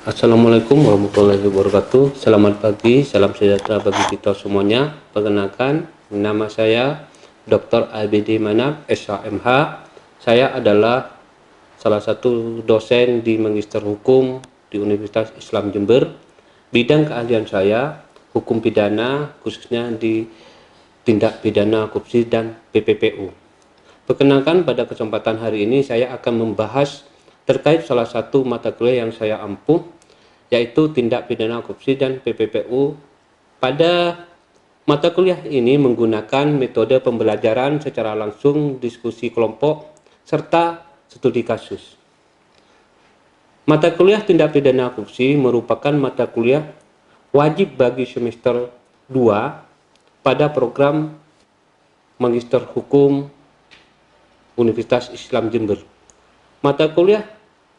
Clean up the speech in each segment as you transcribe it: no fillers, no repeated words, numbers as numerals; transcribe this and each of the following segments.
Assalamualaikum warahmatullahi wabarakatuh. Selamat pagi, salam sejahtera bagi kita semuanya. Perkenalkan, nama saya Dr. ABD Manap, SHMH. Saya adalah salah satu dosen di Magister Hukum di Universitas Islam Jember. Bidang keahlian saya hukum pidana, khususnya di tindak pidana korupsi dan PPPU. Perkenalkan, pada kesempatan hari ini saya akan membahas terkait salah satu mata kuliah yang saya ampuh, yaitu tindak pidana korupsi dan PPPU. Pada mata kuliah ini menggunakan metode pembelajaran secara langsung, diskusi kelompok, serta studi kasus. Mata kuliah tindak pidana korupsi merupakan mata kuliah wajib bagi semester 2 pada program Magister Hukum Universitas Islam Jember. Mata kuliah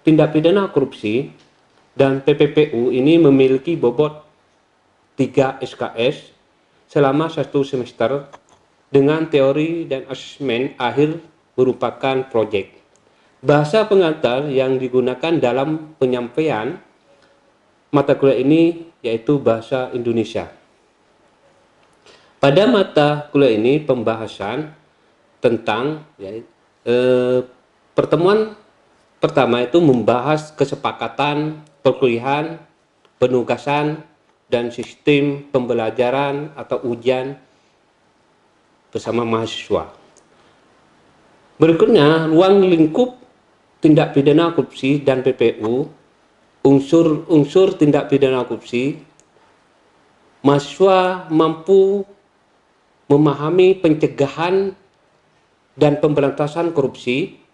tindak pidana korupsi dan PPPU ini memiliki bobot 3 SKS selama 1 semester dengan teori dan asesmen akhir merupakan proyek. Bahasa pengantar yang digunakan dalam penyampaian mata kuliah ini yaitu bahasa Indonesia. Pada mata kuliah ini pembahasan tentang pertemuan pertama itu membahas kesepakatan perkuliahan, penugasan, dan sistem pembelajaran atau ujian bersama mahasiswa. Berikutnya, ruang lingkup tindak pidana korupsi dan PPU, unsur-unsur tindak pidana korupsi. Mahasiswa mampu memahami pencegahan dan pemberantasan korupsi,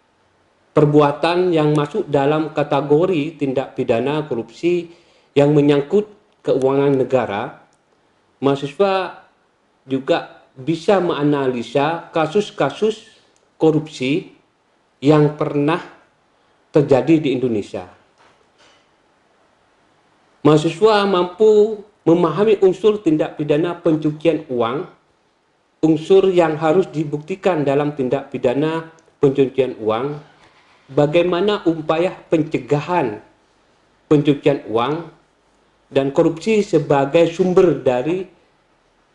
perbuatan yang masuk dalam kategori tindak pidana korupsi yang menyangkut keuangan negara. Mahasiswa juga bisa menganalisa kasus-kasus korupsi yang pernah terjadi di Indonesia. Mahasiswa mampu memahami unsur tindak pidana pencucian uang, unsur yang harus dibuktikan dalam tindak pidana pencucian uang, bagaimana upaya pencegahan pencucian uang dan korupsi sebagai sumber dari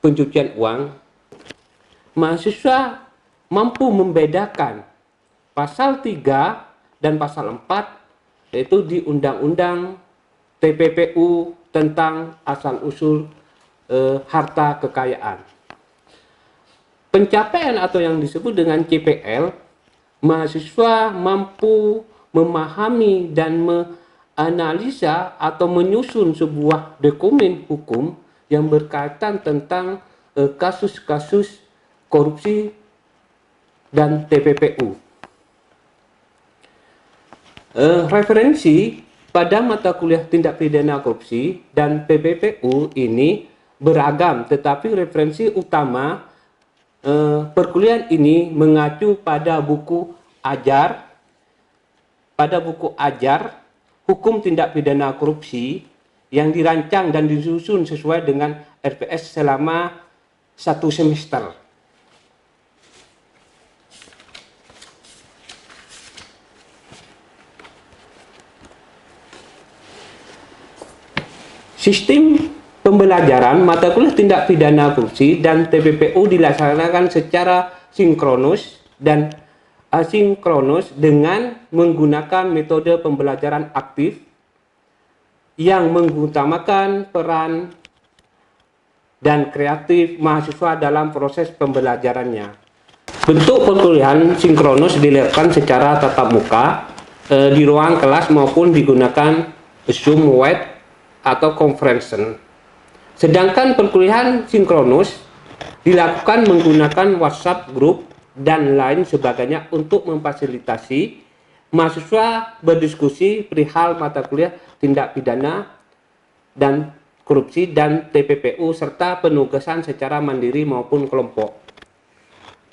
pencucian uang. Mahasiswa mampu membedakan pasal 3 dan pasal 4 yaitu di Undang-Undang TPPU tentang asal-usul harta kekayaan. Pencapaian atau yang disebut dengan CPL, mahasiswa mampu memahami dan menganalisa atau menyusun sebuah dokumen hukum yang berkaitan tentang kasus-kasus korupsi dan TPPU. Referensi pada mata kuliah tindak pidana korupsi dan PPPU ini beragam, tetapi referensi utama perkuliahan ini mengacu pada buku ajar Hukum Tindak Pidana Korupsi yang dirancang dan disusun sesuai dengan RPS selama 1 semester. Sistem pembelajaran mata kuliah tindak pidana korupsi dan TPPU dilaksanakan secara sinkronus dan asinkronus dengan menggunakan metode pembelajaran aktif yang mengutamakan peran dan kreatif mahasiswa dalam proses pembelajarannya. Bentuk perkuliahan sinkronus dilakukan secara tatap muka di ruang kelas maupun digunakan Zoom web atau conference. Sedangkan perkuliahan sinkronus dilakukan menggunakan WhatsApp group dan lain sebagainya untuk memfasilitasi mahasiswa berdiskusi perihal mata kuliah tindak pidana dan korupsi dan TPPU serta penugasan secara mandiri maupun kelompok.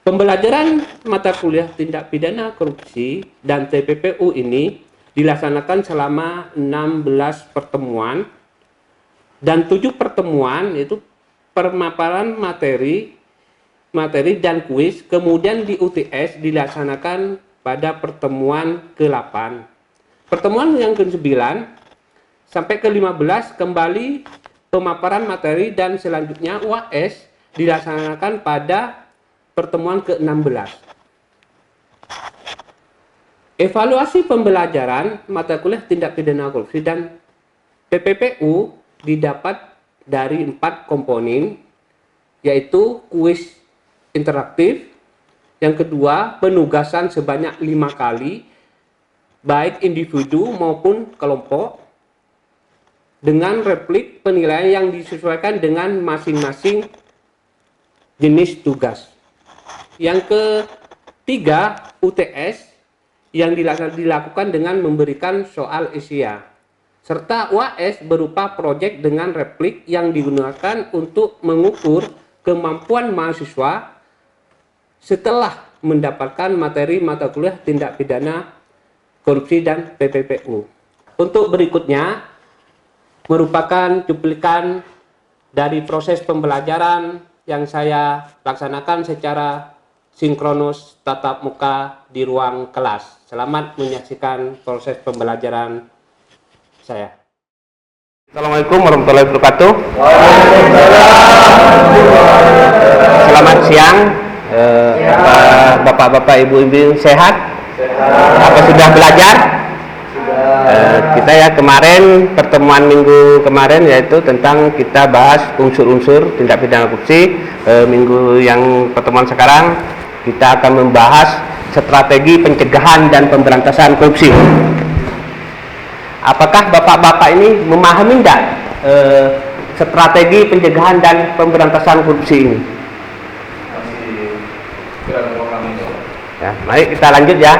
Pembelajaran mata kuliah tindak pidana korupsi dan TPPU ini dilaksanakan selama 16 pertemuan dan 7 pertemuan itu pemaparan materi dan kuis. Kemudian di UTS dilaksanakan pada pertemuan ke-8. Pertemuan yang ke-9 sampai ke-15 kembali pemaparan materi dan selanjutnya UAS dilaksanakan pada pertemuan ke-16. Evaluasi pembelajaran mata kuliah tindak pidana korupsi dan PPPU didapat dari 4 komponen, yaitu kuis interaktif, yang kedua penugasan sebanyak 5 kali baik individu maupun kelompok dengan replik penilaian yang disesuaikan dengan masing-masing jenis tugas. Yang ketiga UTS yang dilakukan dengan memberikan soal Asia, serta UAS berupa proyek dengan replik yang digunakan untuk mengukur kemampuan mahasiswa setelah mendapatkan materi mata kuliah tindak pidana korupsi dan PPPU. Untuk berikutnya merupakan cuplikan dari proses pembelajaran yang saya laksanakan secara sinkronus tatap muka di ruang kelas. Selamat menyaksikan proses pembelajaran saya. Assalamualaikum warahmatullahi wabarakatuh. Selamat siang, bapak-bapak, ibu-ibu sehat? Apa sudah belajar? Kita ya kemarin pertemuan minggu kemarin yaitu tentang kita bahas unsur-unsur tindak pidana korupsi. Minggu yang pertemuan sekarang kita akan membahas strategi pencegahan dan pemberantasan korupsi. Apakah bapak-bapak ini memahami tidak strategi pencegahan dan pemberantasan korupsi ini? Ya, mari kita lanjut ya.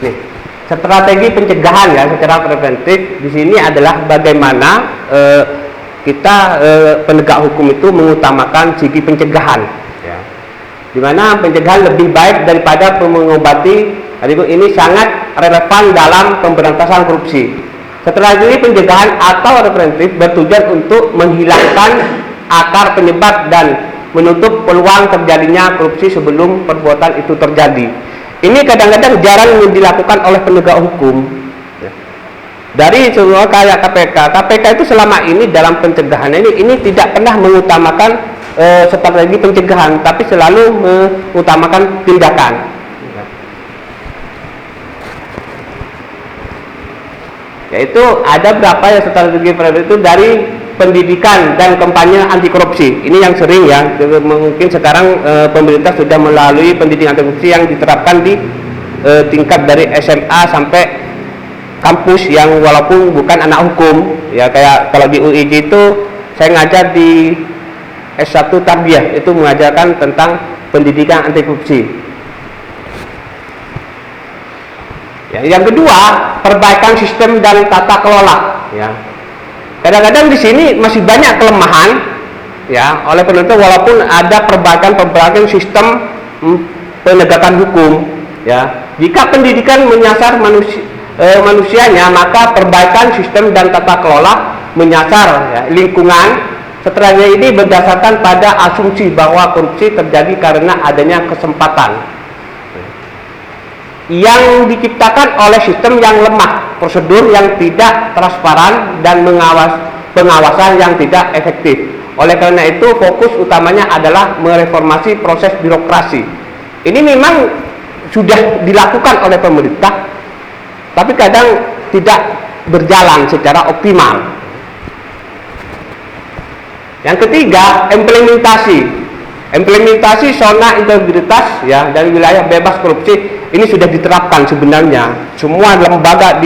Nih, strategi pencegahan ya secara preventif di sini adalah bagaimana kita penegak hukum itu mengutamakan segi pencegahan. Ya. Dimana pencegahan lebih baik daripada mengobati. Ini sangat relevan dalam pemberantasan korupsi. Strategi pencegahan atau preventif bertujuan untuk menghilangkan akar penyebab dan menutup peluang terjadinya korupsi sebelum perbuatan itu terjadi. Ini kadang-kadang jarang dilakukan oleh penegak hukum. Dari semua kayak KPK itu selama ini dalam pencegahan ini tidak pernah mengutamakan strategi pencegahan, tapi selalu mengutamakan tindakan. Yaitu ada berapa ya strategi preventif itu dari pendidikan dan kampanye anti korupsi. Ini yang sering ya, mungkin sekarang pemerintah sudah melalui pendidikan anti korupsi yang diterapkan di tingkat dari SMA sampai kampus yang walaupun bukan anak hukum ya, kayak kalau di UIJ itu saya ngajar di S1 Tarbiyah, itu mengajarkan tentang pendidikan anti korupsi. Ya, yang kedua, perbaikan sistem dan tata kelola. Ya. Kadang-kadang di sini masih banyak kelemahan, ya, oleh pemerintah walaupun ada perbaikan sistem penegakan hukum. Ya. Jika pendidikan menyasar manusianya, maka perbaikan sistem dan tata kelola menyasar ya, lingkungan. Strategi ini berdasarkan pada asumsi bahwa korupsi terjadi karena adanya kesempatan yang diciptakan oleh sistem yang lemah, prosedur yang tidak transparan, dan pengawasan yang tidak efektif. Oleh karena itu, fokus utamanya adalah mereformasi proses birokrasi. Ini memang sudah dilakukan oleh pemerintah, tapi kadang tidak berjalan secara optimal. Yang ketiga, implementasi zona integritas ya dari wilayah bebas korupsi. Ini sudah diterapkan sebenarnya. Semua lembaga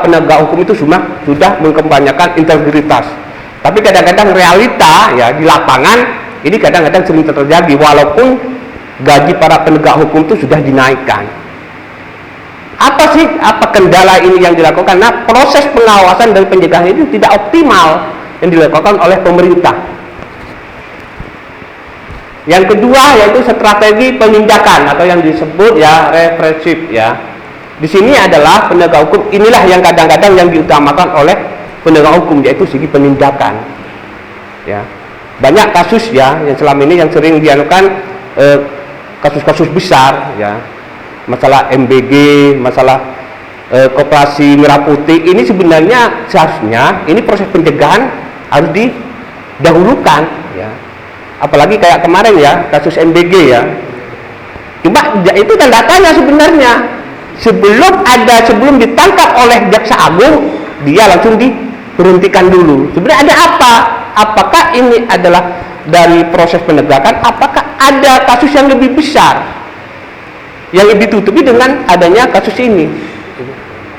penegak hukum itu sudah mengkampanyekan integritas. Tapi kadang-kadang realita ya di lapangan ini kadang-kadang sering terjadi walaupun gaji para penegak hukum itu sudah dinaikkan. Apa kendala ini yang dilakukan? Nah, proses pengawasan dan pencegahan itu tidak optimal yang dilakukan oleh pemerintah. Yang kedua yaitu strategi penindakan atau yang disebut ya represif ya. Di sini adalah penegak hukum, inilah yang kadang-kadang yang diutamakan oleh penegak hukum, yaitu segi penindakan. Ya. Banyak kasus ya yang selama ini yang sering dianukan kasus-kasus besar ya. Masalah MBG, masalah Koperasi Merah Putih ini sebenarnya seharusnya ini proses pencegahan harus didahulukan ya. Apalagi kayak kemarin ya kasus MBG ya. Cuma itu tanda tanya sebenarnya. Sebelum ditangkap oleh Jaksa Agung, dia langsung diberhentikan dulu. Sebenarnya ada apa? Apakah ini adalah dari proses penegakan? Apakah ada kasus yang lebih besar yang ditutupi dengan adanya kasus ini?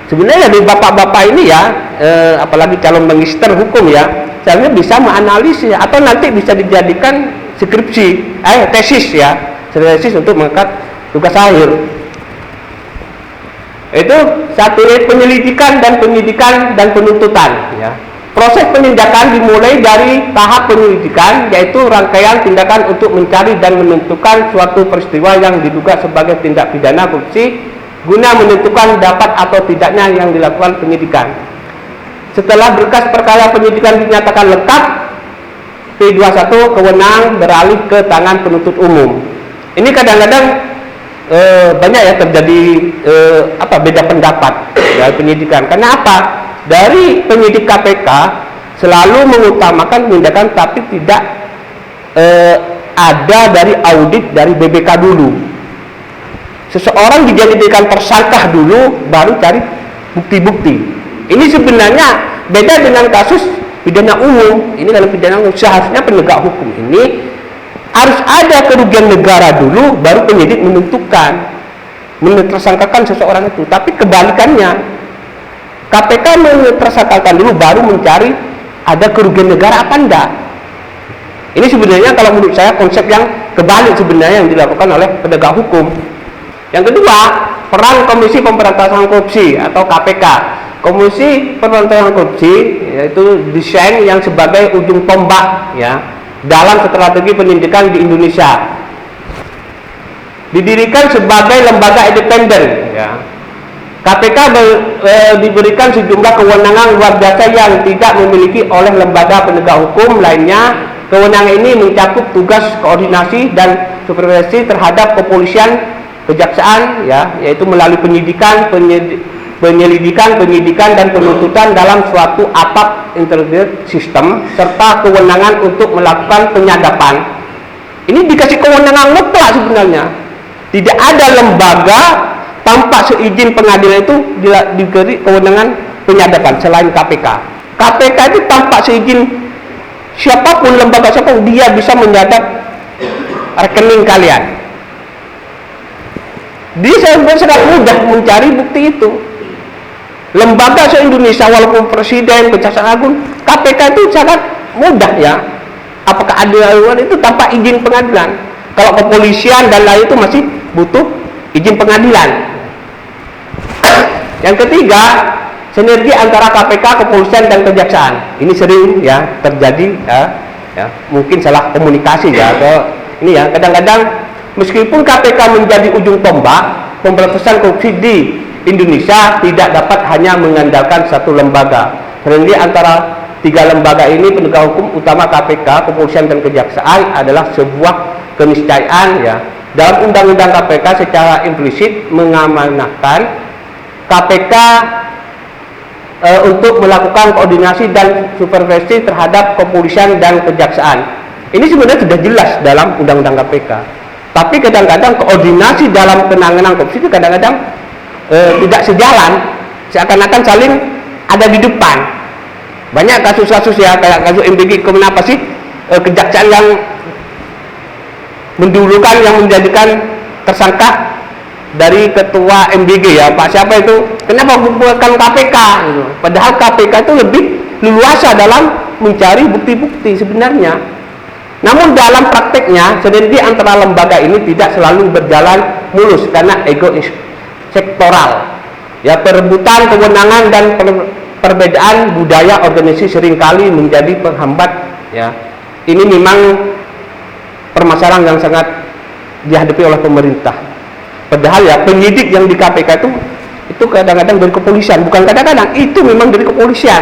Sebenarnya dari bapak-bapak ini ya, apalagi calon magister hukum ya, seharusnya bisa menganalisis atau nanti bisa dijadikan skripsi, tesis ya, tesis untuk mengangkat tugas akhir. Itu satu penyelidikan dan penyidikan dan penuntutan ya. Proses penindakan dimulai dari tahap penyelidikan, yaitu rangkaian tindakan untuk mencari dan menentukan suatu peristiwa yang diduga sebagai tindak pidana korupsi guna menentukan dapat atau tidaknya yang dilakukan penyidikan. Setelah berkas perkara penyidikan dinyatakan lengkap, P21 kewenangan beralih ke tangan penuntut umum. Ini kadang-kadang banyak ya terjadi beda pendapat dari penyidikan. Karena apa? Dari penyidik KPK selalu mengutamakan tindakan tapi tidak ada dari audit dari BPK dulu. Seseorang dijadikan tersangka dulu, baru cari bukti-bukti. Ini sebenarnya beda dengan kasus pidana umum. Ini kalau pidana umum seharusnya penegak hukum ini harus ada kerugian negara dulu, baru penyidik menentukan, mentersangkakan seseorang itu. Tapi kebalikannya, KPK mentersangkakan dulu, baru mencari ada kerugian negara apa enggak. Ini sebenarnya kalau menurut saya konsep yang kebalik sebenarnya yang dilakukan oleh penegak hukum. Yang kedua, peran Komisi Pemberantasan Korupsi atau KPK. Komisi Pemberantasan Korupsi yaitu desain yang sebagai ujung tombak ya dalam strategi pendidikan di Indonesia. Didirikan sebagai lembaga independen ya. KPK diberikan sejumlah kewenangan luar biasa yang tidak memiliki oleh lembaga penegak hukum lainnya. Kewenangan ini mencakup tugas koordinasi dan supervisi terhadap kepolisian, kejaksaan ya, yaitu melalui penyelidikan, penyidikan dan penuntutan dalam suatu atap integrated system, serta kewenangan untuk melakukan penyadapan. Ini dikasih kewenangan mutlak sebenarnya. Tidak ada lembaga tanpa seizin pengadilan itu diberi kewenangan penyadapan selain KPK. KPK itu tanpa seizin siapapun, lembaga siapapun, dia bisa menyadap rekening kalian. Dia sangat mudah mencari bukti itu. Lembaga se-Indonesia walaupun presiden, kejaksaan agung, KPK itu sangat mudah ya. Apakah ada itu tanpa izin pengadilan? Kalau kepolisian dan lain itu masih butuh izin pengadilan. Yang ketiga, sinergi antara KPK, kepolisian dan kejaksaan. Ini sering ya terjadi ya, mungkin salah komunikasi ya. Atau ini ya kadang-kadang meskipun KPK menjadi ujung tombak pemberantasan korupsi di Indonesia, tidak dapat hanya mengandalkan satu lembaga. Jadi antara tiga lembaga ini, penegak hukum utama KPK, kepolisian dan kejaksaan, adalah sebuah keniscayaan ya. Dalam undang-undang KPK secara implisit mengamanahkan KPK untuk melakukan koordinasi dan supervisi terhadap kepolisian dan kejaksaan. Ini sebenarnya sudah jelas dalam undang-undang KPK. Tapi kadang-kadang koordinasi dalam penanganan korupsi itu kadang-kadang tidak sejalan, seakan-akan saling ada di depan. Banyak kasus-kasus ya, kayak kasus MBG, kenapa sih kejaksaan yang mendulukan, yang menjadikan tersangka dari ketua MBG ya, Pak siapa itu, kenapa bukan KPK gitu. Padahal KPK itu lebih leluasa dalam mencari bukti-bukti sebenarnya. Namun dalam prakteknya sinergi antara lembaga ini tidak selalu berjalan mulus karena ego sektoral ya, perebutan kewenangan dan perbedaan budaya organisasi seringkali menjadi penghambat ya. Ini memang permasalahan yang sangat dihadapi oleh pemerintah. Padahal ya penyidik yang di KPK itu kadang-kadang dari kepolisian, bukan kadang-kadang, itu memang dari kepolisian.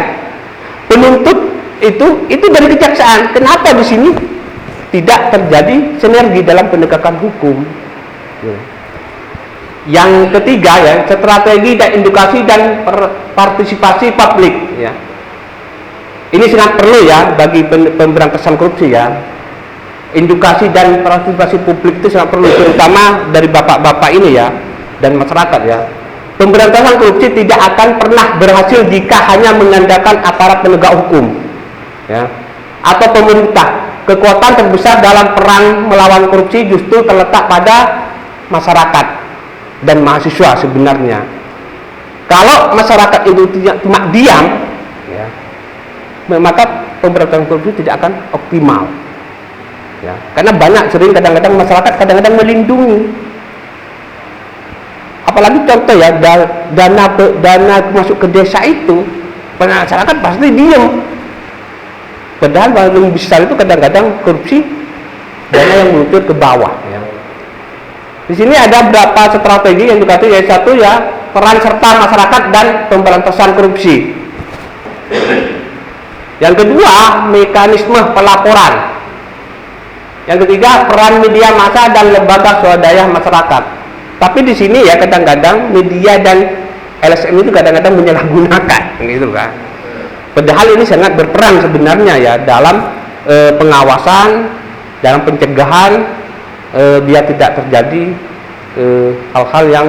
Penuntut itu dari kejaksaan. Kenapa di sini tidak terjadi sinergi dalam penegakan hukum? Yang ketiga ya, strategi dan edukasi dan partisipasi publik ya. Ini sangat perlu ya bagi pemberantasan korupsi ya. Edukasi dan partisipasi publik itu sangat perlu, terutama dari bapak-bapak ini ya dan masyarakat ya. Pemberantasan korupsi tidak akan pernah berhasil jika hanya mengandalkan aparat penegak hukum ya atau pemerintah. Kekuatan terbesar dalam perang melawan korupsi justru terletak pada masyarakat dan mahasiswa sebenarnya. Kalau masyarakat itu cuma diam ya, maka pemberantasan korupsi tidak akan optimal ya. Karena kadang-kadang masyarakat melindungi, apalagi contoh ya, dana masuk ke desa itu masyarakat pasti diam, padahal paling besar itu kadang-kadang korupsi dana yang meluncur ke bawah ya. Di sini ada beberapa strategi yang dikatakan, yaitu satu ya, peran serta masyarakat dan pemberantasan korupsi. Yang kedua, mekanisme pelaporan. Yang ketiga, peran media massa dan lembaga swadaya masyarakat. Tapi di sini ya kadang-kadang media dan LSM itu kadang-kadang menyalahgunakan, gitu kan. Padahal ini sangat berperan sebenarnya ya dalam pengawasan, dalam pencegahan biar tidak terjadi hal-hal yang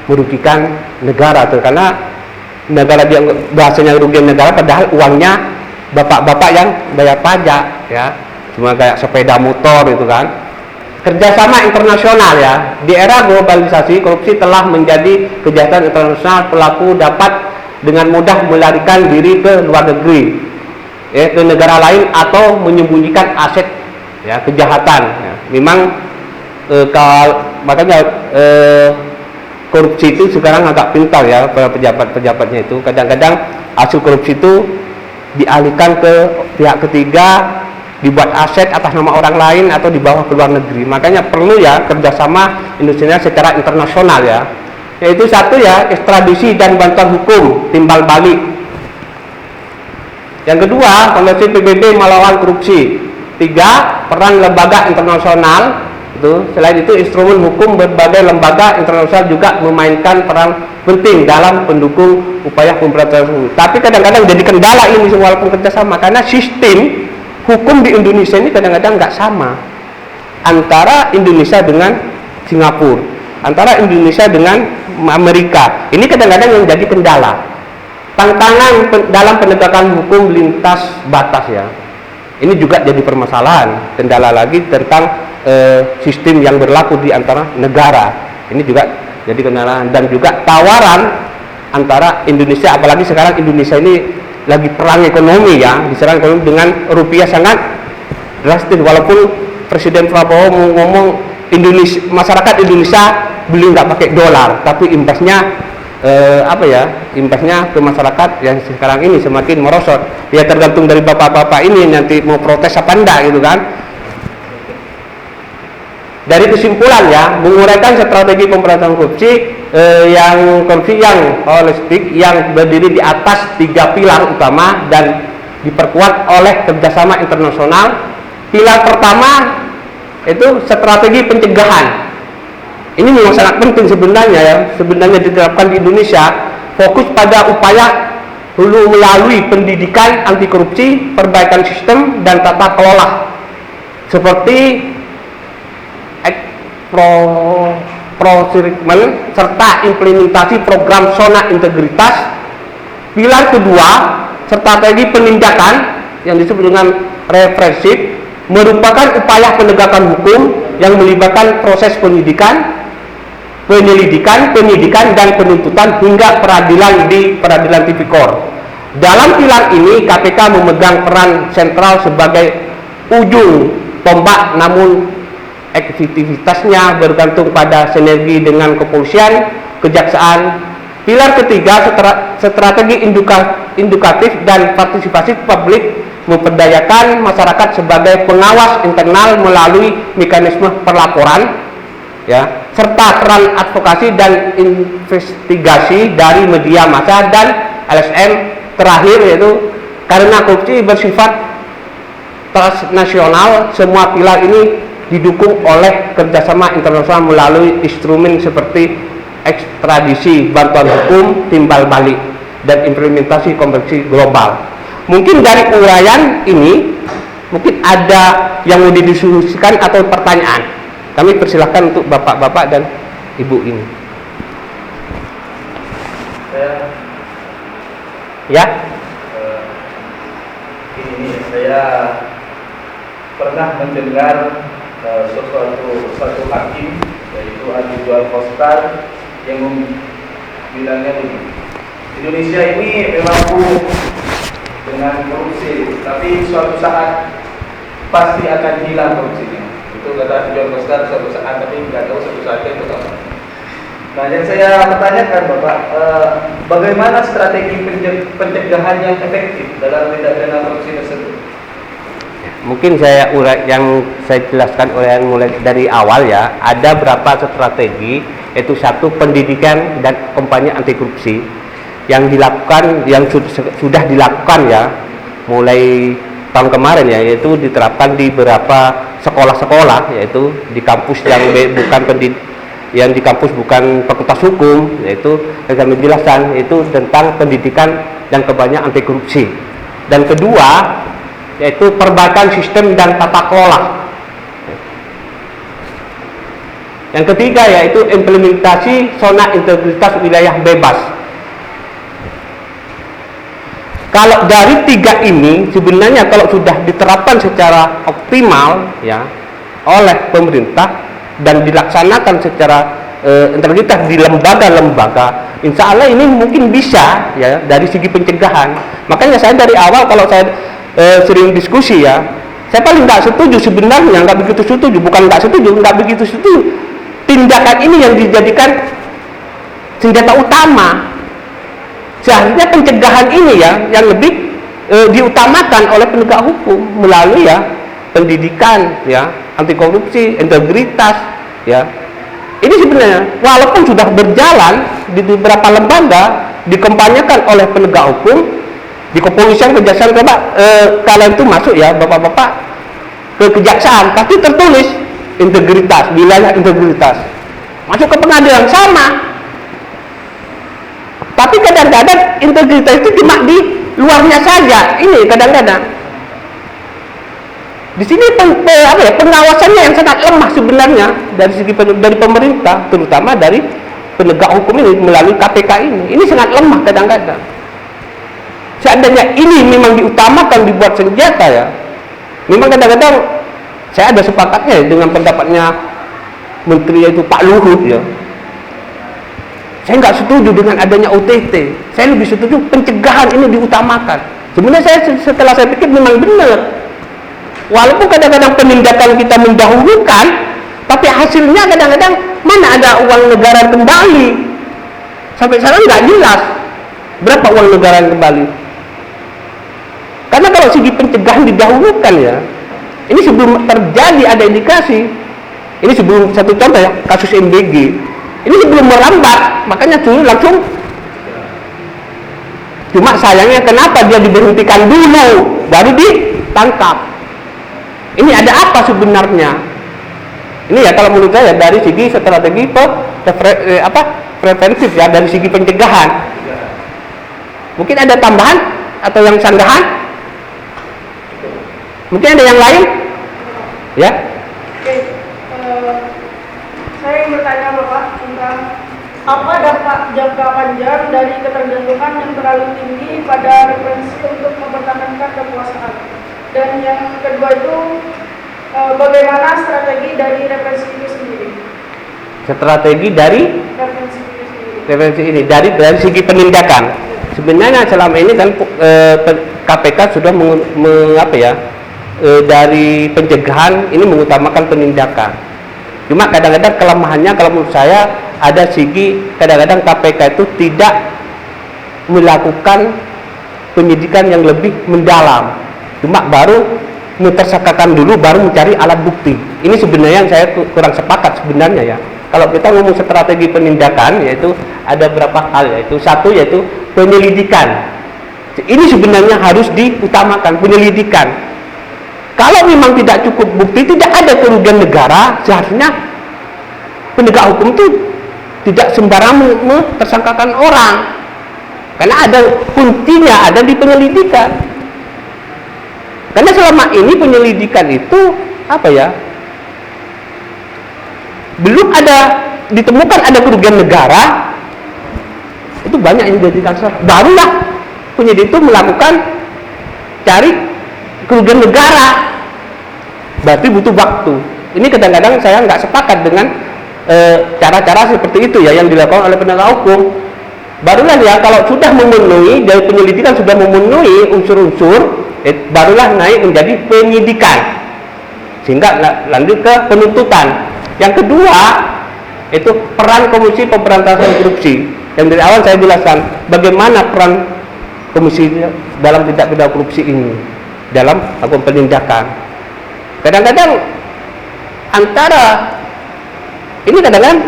merugikan negara tuh. Karena negara dia bahasanya rugian negara, padahal uangnya bapak-bapak yang bayar pajak ya, cuma kayak sepeda motor itu kan. Kerjasama internasional ya, di era globalisasi korupsi telah menjadi kejahatan internasional. Pelaku dapat dengan mudah melarikan diri ke luar negeri ya, ke negara lain atau menyembunyikan aset ya, kejahatan ya. Memang makanya korupsi itu sekarang agak pintar ya para pejabat-pejabatnya itu. Kadang-kadang hasil korupsi itu dialihkan ke pihak ketiga, dibuat aset atas nama orang lain atau dibawa ke luar negeri. Makanya perlu ya kerjasama Indonesia secara internasional ya. Yaitu satu ya, ekstradisi dan bantuan hukum timbal balik. Yang kedua, Konvensi PBB melawan korupsi. Tiga, peran lembaga internasional. Selain itu, instrumen hukum berbagai lembaga internasional juga memainkan peran penting dalam pendukung upaya pemberantasan korupsi. Tapi kadang-kadang jadi kendala ini walaupun kerjasama, karena sistem hukum di Indonesia ini kadang-kadang nggak sama antara Indonesia dengan Singapura, antara Indonesia dengan Amerika. Ini kadang-kadang yang jadi kendala, tantangan dalam penegakan hukum lintas batas ya. Ini juga jadi permasalahan, kendala lagi tentang sistem yang berlaku di antara negara. Ini juga jadi kendala, dan juga tawaran antara Indonesia, apalagi sekarang Indonesia ini lagi perang ekonomi ya, diserang ekonomi dengan rupiah sangat drastis. Walaupun Presiden Prabowo mau ngomong masyarakat Indonesia beli nggak pakai dolar, tapi imbasnya imbasnya ke masyarakat yang sekarang ini semakin merosot. Ya tergantung dari bapak-bapak ini nanti mau protes apa enggak gitu kan. Dari kesimpulan ya, menguraikan strategi pemberantasan korupsi yang holistik yang berdiri di atas 3 pilar utama dan diperkuat oleh kerjasama internasional. Pilar pertama itu strategi pencegahan. Ini memang sangat penting sebenarnya ya, sebenarnya diterapkan di Indonesia. Fokus pada upaya hulu melalui pendidikan anti korupsi, perbaikan sistem dan tata kelola seperti prosirikmen serta implementasi program zona integritas. Pilar kedua, strategi penindakan yang disebut dengan represif, merupakan upaya penegakan hukum yang melibatkan proses penyelidikan, penyidikan dan penuntutan hingga peradilan di peradilan tipikor. Dalam pilar ini KPK memegang peran sentral sebagai ujung tombak, namun aktivitasnya bergantung pada sinergi dengan kepolisian, kejaksaan. Pilar ketiga, strategi edukatif dan partisipasi publik, memperdayakan masyarakat sebagai pengawas internal melalui mekanisme perlaporan ya, serta peran advokasi dan investigasi dari media massa dan LSM. Terakhir yaitu karena korupsi bersifat transnasional, semua pilar ini didukung oleh kerjasama internasional melalui instrumen seperti ekstradisi, bantuan hukum, timbal balik, dan implementasi konvensi global. Mungkin dari uraian ini mungkin ada yang mau didiskusikan atau pertanyaan. Kami persilahkan untuk bapak-bapak dan ibu ini. Ya. Saya pernah mendengar suatu hakim, yaitu Adjuan Kostar, yang bilangnya begini: Indonesia ini memang penuh dengan korupsi, tapi suatu saat pasti akan hilang korupsinya. Itu kata Adjuan Kostar, suatu saat, tapi nggak tahu suatu saat itu kapan. Nah, yang saya pertanyakan Bapak, bagaimana strategi pencegahan yang efektif dalam tindak pidana korupsi tersebut? Mungkin yang saya jelaskan mulai dari awal ya, ada berapa strategi, yaitu satu, pendidikan dan kampanye anti korupsi yang dilakukan, yang sudah dilakukan ya mulai tahun kemarin ya, yaitu diterapkan di beberapa sekolah-sekolah, yaitu di kampus yang di kampus bukan fakultas hukum, yaitu yang kami jelaskan itu tentang pendidikan dan kampanye anti korupsi. Dan kedua, yaitu perbaikan sistem dan tata kelola. Yang ketiga yaitu implementasi zona integritas wilayah bebas. Kalau dari tiga ini sebenarnya kalau sudah diterapkan secara optimal ya oleh pemerintah dan dilaksanakan secara integritas di lembaga-lembaga, insya Allah ini mungkin bisa ya dari segi pencegahan. Makanya saya dari awal kalau saya sering diskusi ya, saya paling nggak setuju sebenarnya, nggak begitu setuju, bukan nggak setuju, nggak begitu setuju tindakan ini yang dijadikan senjata utama. Seharusnya pencegahan ini ya yang lebih diutamakan oleh penegak hukum melalui ya pendidikan ya anti korupsi, integritas ya. Ini sebenarnya walaupun sudah berjalan di beberapa lembaga, dikampanyekan oleh penegak hukum, di kepolisian, kejaksaan, kalian itu masuk ya bapak-bapak ke kejaksaan, tapi tertulis integritas, wilayah integritas. Masuk ke pengadilan sama. Tapi kadang-kadang integritas itu cuma di luarnya saja. Ini kadang-kadang di sini pengawasannya yang sangat lemah sebenarnya dari pemerintah, terutama dari penegak hukum ini melalui KPK ini. Ini sangat lemah kadang-kadang. Seandainya ini memang diutamakan dibuat senjata ya, memang kadang-kadang saya ada sepakatnya dengan pendapatnya Menteri yaitu Pak Luhut ya. Saya nggak setuju dengan adanya OTT. Saya lebih setuju pencegahan ini diutamakan. Sebenarnya setelah saya pikir memang benar. Walaupun kadang-kadang penindakan kita mendahulukan, tapi hasilnya kadang-kadang mana ada uang negara kembali. Sampai sekarang nggak jelas berapa uang negara kembali. Karena kalau segi pencegahan didahulukan ya, ini sebelum terjadi ada indikasi. Ini sebelum, satu contoh ya, kasus MBG. Ini sebelum merambat, makanya turun langsung. Cuma sayangnya kenapa dia diberhentikan dulu, baru ditangkap. Ini ada apa sebenarnya? Ini ya kalau menurut saya dari segi strategi preventif ya, dari segi pencegahan. Mungkin ada tambahan atau yang sanggahan? Mungkin ada yang lain? Ya? Oke, saya ingin bertanya Bapak tentang apa dampak jangka panjang dari ketergantungan yang terlalu tinggi pada referensi untuk mempertahankan kekuasaan. Dan yang kedua itu bagaimana strategi dari referensi itu sendiri? Strategi dari Referensi itu sendiri. referensi ini dari segi penindakan. Sebenarnya selama ini kan KPK sudah dari pencegahan ini mengutamakan penindakan. Cuma kadang-kadang kelemahannya kalau menurut saya ada segi kadang-kadang KPK itu tidak melakukan penyidikan yang lebih mendalam. Cuma baru mentersangkakan dulu, baru mencari alat bukti. Ini sebenarnya yang saya kurang sepakat sebenarnya ya. Kalau kita ngomong strategi penindakan, yaitu ada beberapa hal, yaitu satu yaitu penyelidikan. Ini sebenarnya harus diutamakan, penyelidikan. Kalau memang tidak cukup bukti, tidak ada kerugian negara, seharusnya penegak hukum itu tidak sembarang tersangkakan orang, karena ada kuncinya ada di penyelidikan. Karena selama ini penyelidikan itu apa ya, belum ada ditemukan ada kerugian negara, itu banyak yang jadi kasus. Barulah penyidik itu melakukan cari kerugian negara, berarti butuh waktu. Ini kadang-kadang saya nggak sepakat dengan cara-cara seperti itu ya yang dilakukan oleh penegak hukum. Barulah ya kalau sudah memenuhi dari penyelidikan, sudah memenuhi unsur-unsur, barulah naik menjadi penyidikan sehingga lanjut ke penuntutan. Yang kedua itu peran Komisi Pemberantasan Korupsi, yang dari awal saya jelaskan bagaimana peran komisi dalam tindak pidana korupsi ini dalam melakukan penindakan. Kadang-kadang antara ini kadang-kadang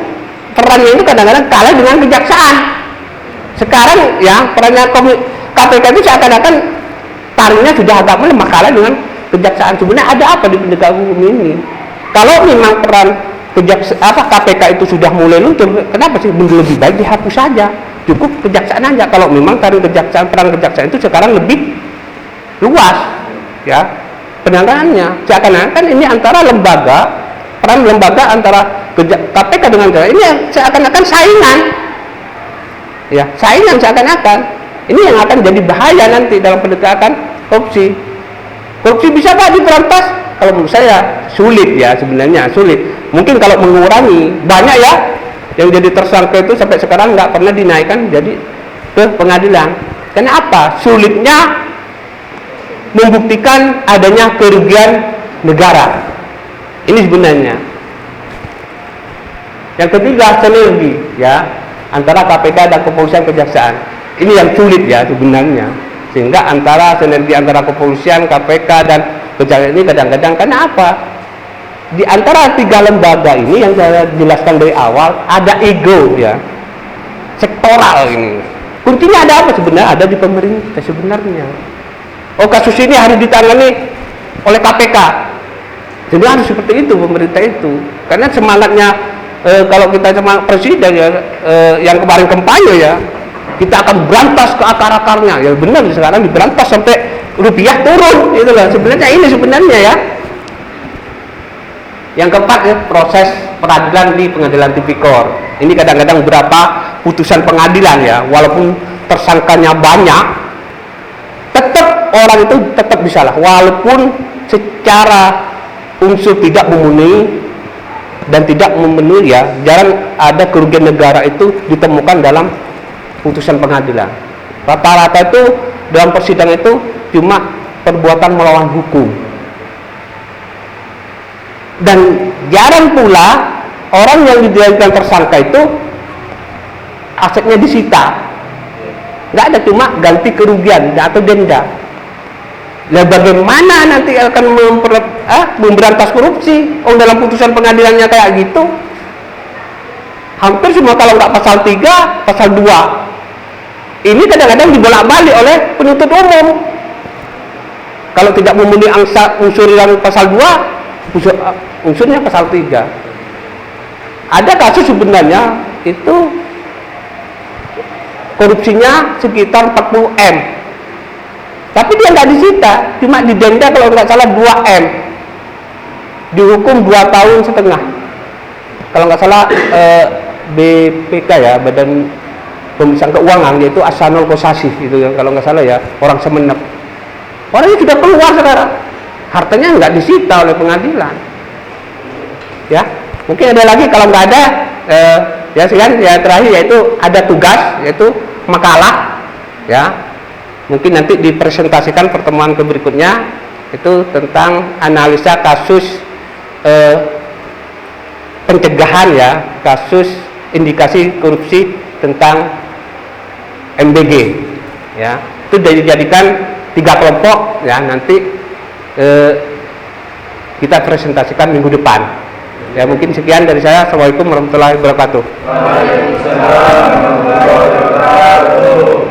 perannya itu kadang-kadang kalah dengan kejaksaan. Sekarang ya perannya KPK itu seakan-akan taringnya sudah agak melemah, kalah dengan kejaksaan. Sebenarnya ada apa di penegak hukum ini? Kalau memang peran KPK itu sudah mulai luntur, kenapa sih lebih baik dihapus saja? Cukup kejaksaan aja. Kalau memang peran kejaksaan itu sekarang lebih luas, ya penanganannya. Seakan-akan ini antara peran lembaga antara KPK dengan ini seakan-akan saingan, ya saingan seakan-akan. Ini yang akan jadi bahaya nanti dalam penegakan korupsi. Korupsi bisa Pak diberantas? Kalau menurut saya sulit ya, sebenarnya sulit. Mungkin kalau mengurangi, banyak ya yang jadi tersangka itu sampai sekarang nggak pernah dinaikkan jadi ke pengadilan. Kenapa? Sulitnya membuktikan adanya kerugian negara. Ini sebenarnya. Yang ketiga, sinergi ya antara KPK dan kepolisian kejaksaan. Ini yang sulit ya sebenarnya. Sehingga sinergi antara kepolisian, KPK dan kejaksaan ini kadang-kadang kenapa? Di antara tiga lembaga ini yang saya jelaskan dari awal ada ego ya, sektoral ini. Kuncinya ada apa sebenarnya? Ada di pemerintah sebenarnya. Oh kasus ini harus ditangani oleh KPK. Jadi harus seperti itu pemerintah itu. Karena semangatnya kalau kita sama presiden ya yang kemarin kampanye ya, kita akan berantas ke akar-akarnya. Ya benar sekarang diberantas sampai rupiah turun. Itulah sebenarnya ini sebenarnya ya. Yang keempat ya, proses peradilan di pengadilan tipikor. Ini kadang-kadang beberapa putusan pengadilan ya, walaupun tersangkanya banyak, tetap orang itu tetap bisa lah, walaupun secara unsur tidak memenuhi dan tidak memenuhi ya, jarang ada kerugian negara itu ditemukan dalam putusan pengadilan. Rata-rata itu dalam persidangan itu cuma perbuatan melawan hukum. Dan jarang pula orang yang dijadikan tersangka itu asetnya disita, nggak ada, cuma ganti kerugian atau denda. Nah bagaimana nanti akan memberantas korupsi? Oh dalam putusan pengadilannya kayak gitu. Hampir semua kalau nggak pasal 3, pasal 2. Ini kadang-kadang dibolak-balik oleh penuntut umum. Kalau tidak memenuhi unsur yang pasal 2, unsurnya pasal 3. Ada kasus sebenarnya itu korupsinya sekitar 40 M, tapi dia nggak disita, cuma didenda kalau nggak salah 2 M, dihukum 2,5 tahun. Kalau nggak salah BPK ya, Badan Pemeriksaan Keuangan, yaitu Ahsanul Kossasi itu yang kalau nggak salah ya, orang Semenep. Orangnya sudah keluar sekarang, hartanya nggak disita oleh pengadilan. Ya, mungkin ada lagi kalau nggak ada ya sekian ya terakhir yaitu ada tugas yaitu makalah ya. Mungkin nanti dipresentasikan pertemuan berikutnya itu tentang analisa kasus pencegahan ya, kasus indikasi korupsi tentang MBG ya. Itu dijadikan 3 kelompok ya, nanti kita presentasikan minggu depan. Ya mungkin sekian dari saya. Assalamualaikum warahmatullahi wabarakatuh. Waalaikumsalam warahmatullahi wabarakatuh.